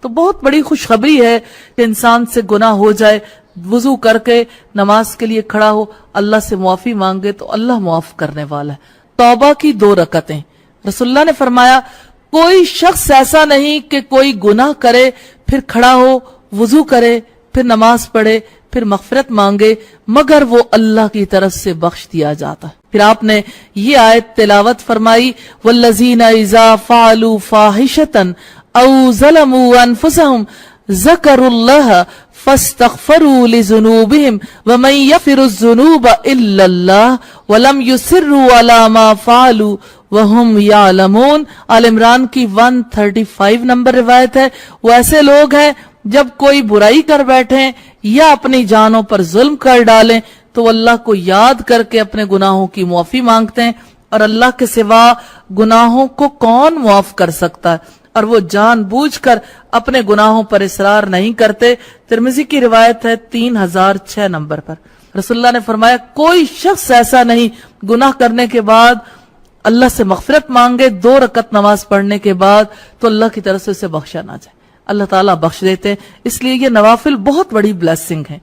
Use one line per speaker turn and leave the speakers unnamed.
تو بہت بڑی خوشخبری ہے کہ انسان سے گناہ ہو جائے، وضو کر کے نماز کے لیے کھڑا ہو، اللہ سے معافی مانگے تو اللہ معاف کرنے والا ہے۔ توبہ کی 2 رکعتیں، رسول اللہ نے فرمایا کوئی شخص ایسا نہیں کہ کوئی گناہ کرے پھر کھڑا ہو، وضو کرے، پھر نماز پڑھے، پھر مغفرت مانگے، مگر وہ اللہ کی طرف سے بخش دیا جاتا ہے۔ پھر آپ نے یہ آیت تلاوت فرمائی، وَالَّذِينَ إِذَا فَعَلُوا فَاحِشَةً أَوْ ظَلَمُوا أَنفُسَهُمْ ذَكَرُوا اللَّهَ فَاسْتَغْفَرُوا لِذُنُوبِهِمْ وَمَن يَغْفِرُ الذُّنُوبَ إِلَّا اللَّهُ وَلَمْ يُصِرُّوا عَلَى مَا فَعَلُوا وَهُمْ يَعْلَمُونَ۔ آل عمران کی 135 نمبر روایت ہے۔ وہ ایسے لوگ ہیں جب کوئی برائی کر بیٹھیں یا اپنی جانوں پر ظلم کر ڈالیں تو اللہ کو یاد کر کے اپنے گناہوں کی معافی مانگتے ہیں، اور اللہ کے سوا گناہوں کو کون معاف کر سکتا ہے، اور وہ جان بوجھ کر اپنے گناہوں پر اصرار نہیں کرتے۔ ترمذی کی روایت ہے 3006 نمبر پر۔ رسول اللہ نے فرمایا کوئی شخص ایسا نہیں گناہ کرنے کے بعد اللہ سے مغفرت مانگے 2 رکعت نماز پڑھنے کے بعد تو اللہ کی طرف سے اسے بخشا نہ جائے۔ اللہ تعالیٰ بخش دیتے ہیں، اس لیے یہ نوافل بہت بڑی بلیسنگ ہے۔